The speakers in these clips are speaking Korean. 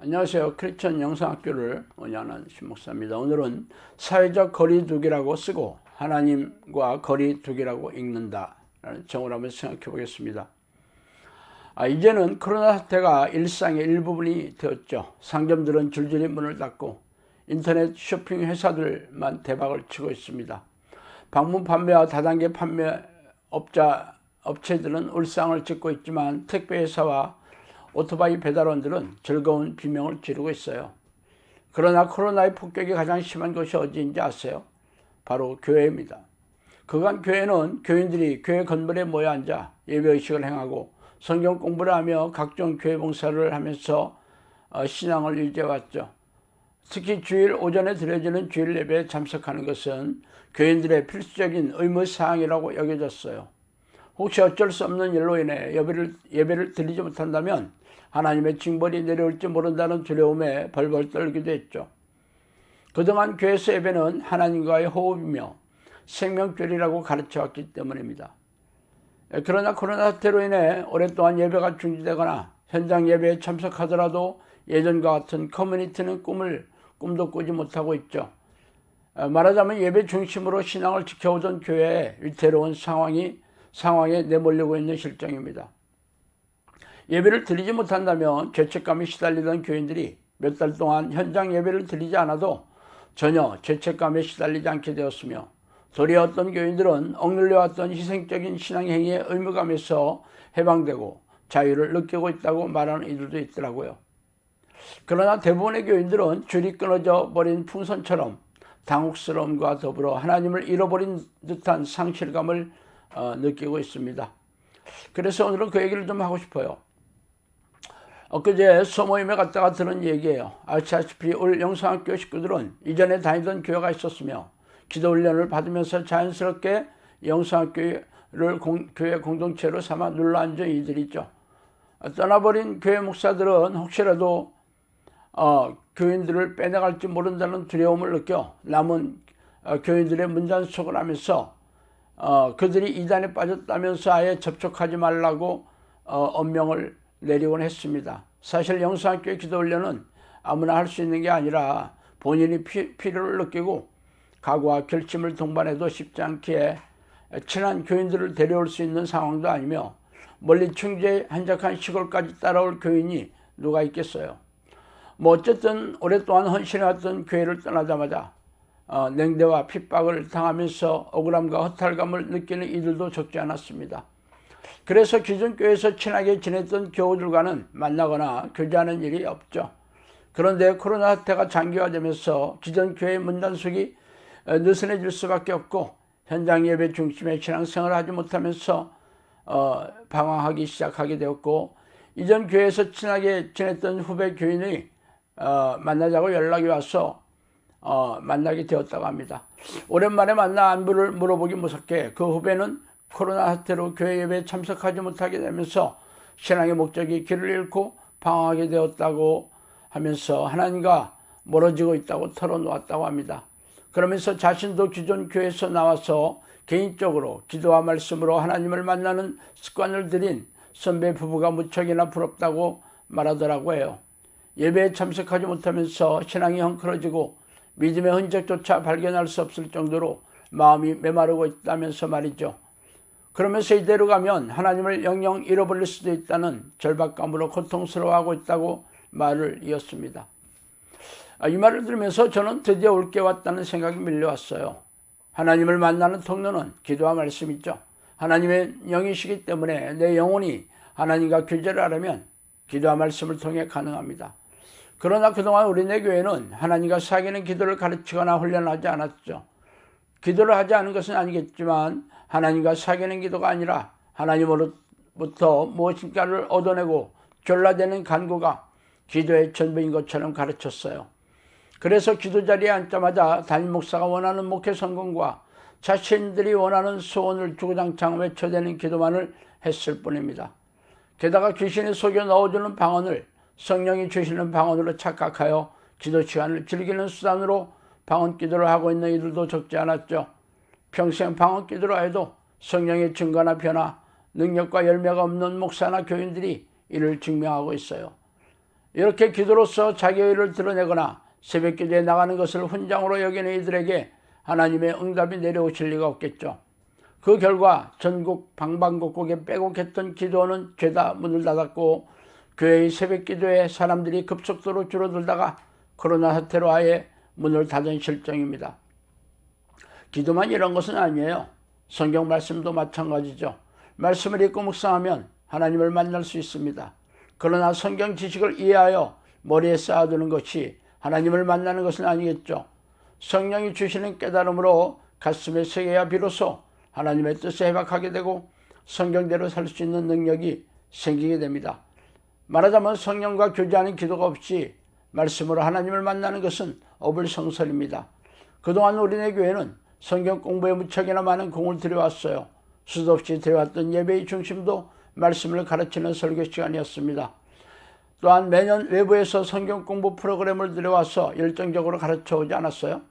안녕하세요. 크리스천 영상학교를 운영하는 신목사입니다. 오늘은 사회적 거리두기라고 쓰고 하나님과 거리두기라고 읽는다 라는 정을 한번 생각해 보겠습니다. 이제는 코로나 사태가 일상의 일부분이 되었죠. 상점들은 줄줄이 문을 닫고 인터넷 쇼핑 회사들만 대박을 치고 있습니다. 방문 판매와 다단계 판매 업체들은 울상을 짓고 있지만 택배 회사와 오토바이 배달원들은 즐거운 비명을 지르고 있어요. 그러나 코로나의 폭격이 가장 심한 곳이 어디인지 아세요? 바로 교회입니다. 그간 교회는 교인들이 교회 건물에 모여 앉아 예배의식을 행하고 성경 공부를 하며 각종 교회 봉사를 하면서 신앙을 유지해왔죠. 특히 주일 오전에 드려지는 주일 예배에 참석하는 것은 교인들의 필수적인 의무사항이라고 여겨졌어요. 혹시 어쩔 수 없는 일로 인해 예배를 드리지 못한다면 하나님의 징벌이 내려올지 모른다는 두려움에 벌벌 떨기도 했죠. 그동안 교회에서 예배는 하나님과의 호흡이며 생명줄이라고 가르쳐왔기 때문입니다. 그러나 코로나 사태로 인해 오랫동안 예배가 중지되거나 현장 예배에 참석하더라도 예전과 같은 커뮤니티는 꿈도 꾸지 못하고 있죠. 말하자면 예배 중심으로 신앙을 지켜오던 교회의 위태로운 상황에 내몰리고 있는 실정입니다. 예배를 드리지 못한다면 죄책감에 시달리던 교인들이 몇 달 동안 현장 예배를 드리지 않아도 전혀 죄책감에 시달리지 않게 되었으며 도리어 어떤 교인들은 억눌려왔던 희생적인 신앙행위의 의무감에서 해방되고 자유를 느끼고 있다고 말하는 이들도 있더라고요. 그러나 대부분의 교인들은 줄이 끊어져 버린 풍선처럼 당혹스러움과 더불어 하나님을 잃어버린 듯한 상실감을 느끼고 있습니다. 그래서 오늘은 그 얘기를 좀 하고 싶어요. 엊그제 소모임에 갔다가 들은 얘기예요. 아시다시피 올 영상학교 식구들은 이전에 다니던 교회가 있었으며 기도훈련을 받으면서 자연스럽게 영상학교를 교회 공동체로 삼아 눌러앉은 이들이죠. 떠나버린 교회 목사들은 혹시라도 교인들을 빼내갈지 모른다는 두려움을 느껴 남은 교인들의 문단속을 하면서 그들이 이단에 빠졌다면서 아예 접촉하지 말라고 엄명을 내리곤 했습니다. 사실 영상학교의 기도훈련은 아무나 할 수 있는 게 아니라 본인이 필요를 느끼고 각오와 결심을 동반해도 쉽지 않기에 친한 교인들을 데려올 수 있는 상황도 아니며 멀리 충주의 한적한 시골까지 따라올 교인이 누가 있겠어요. 어쨌든 오랫동안 헌신해왔던 교회를 떠나자마자 냉대와 핍박을 당하면서 억울함과 허탈감을 느끼는 이들도 적지 않았습니다. 그래서 기존 교회에서 친하게 지냈던 교우들과는 만나거나 교제하는 일이 없죠. 그런데 코로나 사태가 장기화되면서 기존 교회의 문단속이 느슨해질 수밖에 없고 현장 예배 중심의 신앙생활을 하지 못하면서 방황하기 시작하게 되었고 이전 교회에서 친하게 지냈던 후배 교인이 만나자고 연락이 와서 만나게 되었다고 합니다. 오랜만에 만나 안부를 물어보기 무섭게 그 후배는 코로나 사태로 교회 예배에 참석하지 못하게 되면서 신앙의 목적이 길을 잃고 방황하게 되었다고 하면서 하나님과 멀어지고 있다고 털어놓았다고 합니다. 그러면서 자신도 기존 교회에서 나와서 개인적으로 기도와 말씀으로 하나님을 만나는 습관을 들인 선배 부부가 무척이나 부럽다고 말하더라고 해요. 예배에 참석하지 못하면서 신앙이 헝클어지고 믿음의 흔적조차 발견할 수 없을 정도로 마음이 메마르고 있다면서 말이죠. 그러면서 이대로 가면 하나님을 영영 잃어버릴 수도 있다는 절박감으로 고통스러워하고 있다고 말을 이었습니다. 이 말을 들으면서 저는 드디어 올 게 왔다는 생각이 밀려왔어요. 하나님을 만나는 통로는 기도와 말씀이죠. 하나님의 영이시기 때문에 내 영혼이 하나님과 교제를 하려면 기도와 말씀을 통해 가능합니다. 그러나 그동안 우리네 교회는 하나님과 사귀는 기도를 가르치거나 훈련하지 않았죠. 기도를 하지 않은 것은 아니겠지만 하나님과 사귀는 기도가 아니라 하나님으로부터 무엇인가를 얻어내고 졸라대는 간구가 기도의 전부인 것처럼 가르쳤어요. 그래서 기도 자리에 앉자마자 담임 목사가 원하는 목회 성공과 자신들이 원하는 소원을 주구장창 외쳐대는 기도만을 했을 뿐입니다. 게다가 귀신이 속여 넣어주는 방언을 성령이 주시는 방언으로 착각하여 기도 시간을 즐기는 수단으로 방언 기도를 하고 있는 이들도 적지 않았죠. 평생 방언 기도를 해도 성령의 증거나 변화, 능력과 열매가 없는 목사나 교인들이 이를 증명하고 있어요. 이렇게 기도로서 자기의 의를 드러내거나 새벽기도에 나가는 것을 훈장으로 여기는 이들에게 하나님의 응답이 내려오실 리가 없겠죠. 그 결과 전국 방방곡곡에 빼곡했던 기도는 죄다 문을 닫았고 교회의 새벽기도에 사람들이 급속도로 줄어들다가 코로나 사태로 아예 문을 닫은 실정입니다. 기도만 이런 것은 아니에요. 성경 말씀도 마찬가지죠. 말씀을 읽고 묵상하면 하나님을 만날 수 있습니다. 그러나 성경 지식을 이해하여 머리에 쌓아두는 것이 하나님을 만나는 것은 아니겠죠. 성령이 주시는 깨달음으로 가슴에 새겨야 비로소 하나님의 뜻에 해박하게 되고 성경대로 살 수 있는 능력이 생기게 됩니다. 말하자면 성령과 교제하는 기도가 없이 말씀으로 하나님을 만나는 것은 어불성설입니다. 그동안 우리네 교회는 성경 공부에 무척이나 많은 공을 들여왔어요. 수도 없이 들여왔던 예배의 중심도 말씀을 가르치는 설교 시간이었습니다. 또한 매년 외부에서 성경 공부 프로그램을 들여와서 열정적으로 가르쳐오지 않았어요.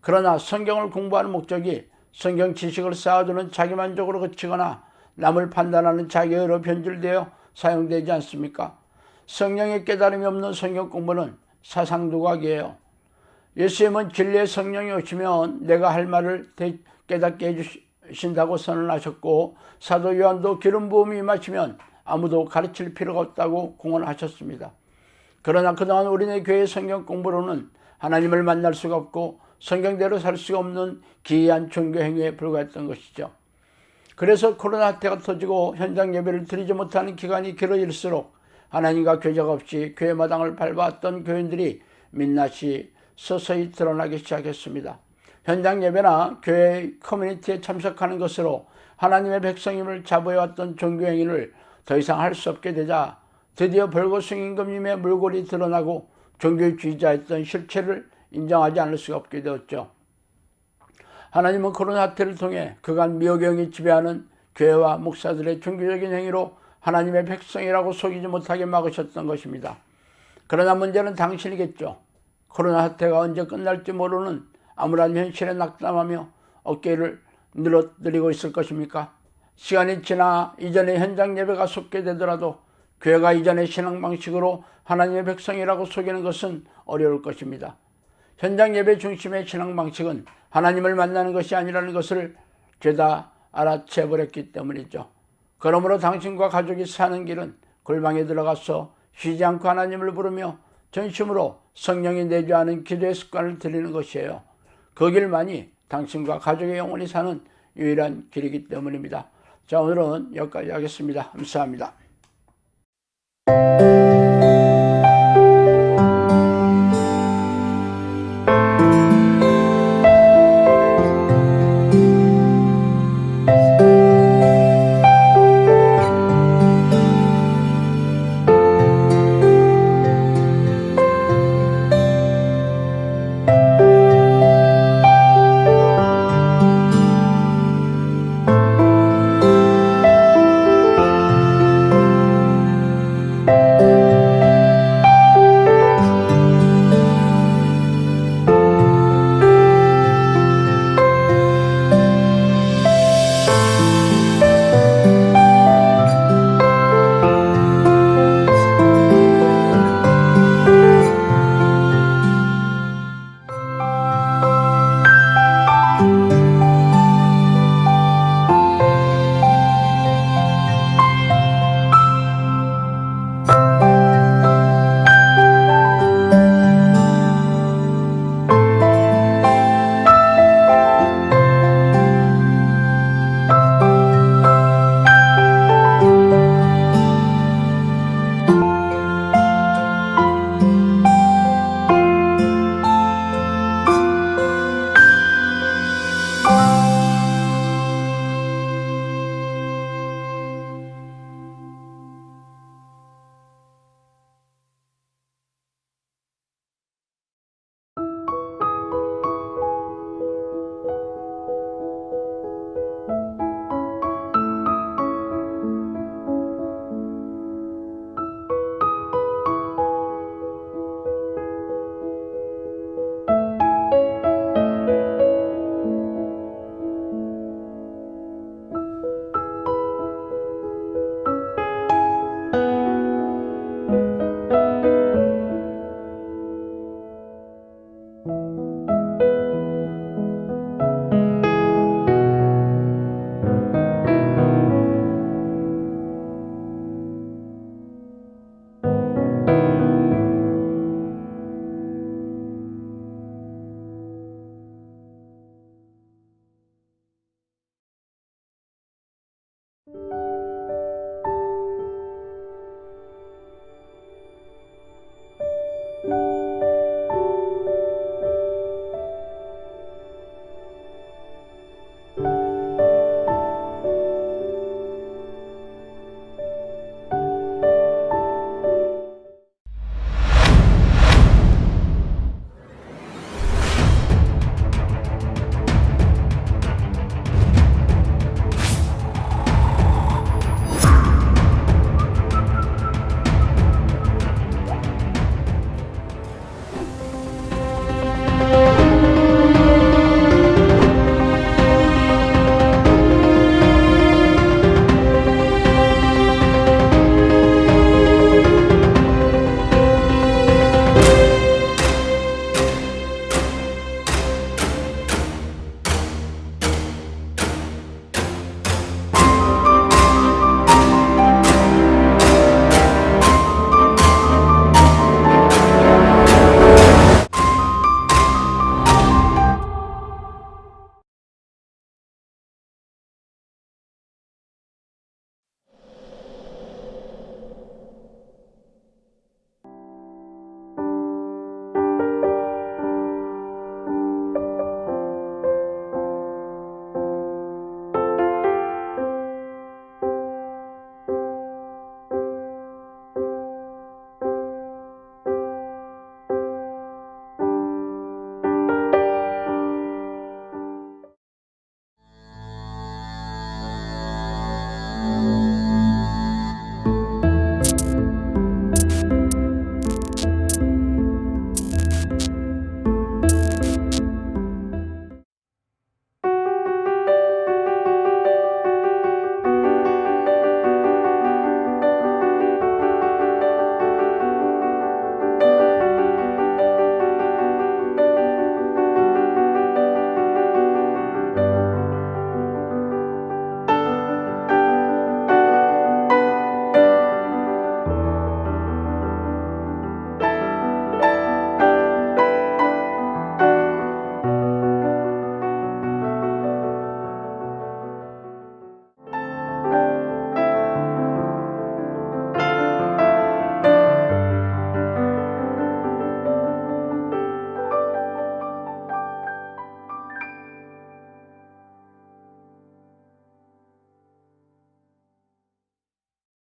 그러나 성경을 공부하는 목적이 성경 지식을 쌓아두는 자기만족으로 그치거나 남을 판단하는 자기의로 변질되어 사용되지 않습니까? 성령의 깨달음이 없는 성경 공부는 사상두각이에요. 예수님은 진리의 성령이 오시면 내가 할 말을 깨닫게 해주신다고 선언하셨고, 사도 요한도 기름 부음이 임하시면 아무도 가르칠 필요가 없다고 공언하셨습니다. 그러나 그동안 우리네 교회 성경 공부로는 하나님을 만날 수가 없고 성경대로 살 수가 없는 기이한 종교 행위에 불과했던 것이죠. 그래서 코로나 사태가 터지고 현장 예배를 드리지 못하는 기간이 길어질수록 하나님과 교제가 없이 교회 마당을 밟아왔던 교인들이 민낯이 서서히 드러나기 시작했습니다. 현장 예배나 교회 커뮤니티에 참석하는 것으로 하나님의 백성임을 자부해왔던 종교 행위를 더 이상 할 수 없게 되자 드디어 벌거숭임금님의 물골이 드러나고 종교주의자였던 실체를 인정하지 않을 수가 없게 되었죠. 하나님은 코로나 사태를 통해 그간 미호경이 지배하는 교회와 목사들의 종교적인 행위로 하나님의 백성이라고 속이지 못하게 막으셨던 것입니다. 그러나 문제는 당신이겠죠. 코로나 사태가 언제 끝날지 모르는 암울한 현실에 낙담하며 어깨를 늘어뜨리고 있을 것입니까? 시간이 지나 이전의 현장 예배가 속게 되더라도 교회가 이전의 신앙 방식으로 하나님의 백성이라고 속이는 것은 어려울 것입니다. 현장 예배 중심의 신앙 방식은 하나님을 만나는 것이 아니라는 것을 죄다 알아채버렸기 때문이죠. 그러므로 당신과 가족이 사는 길은 골방에 들어가서 쉬지 않고 하나님을 부르며 전심으로 성령이 내주하는 기도의 습관을 들이는 것이에요. 그 길만이 당신과 가족의 영혼이 사는 유일한 길이기 때문입니다. 자, 오늘은 여기까지 하겠습니다. 감사합니다.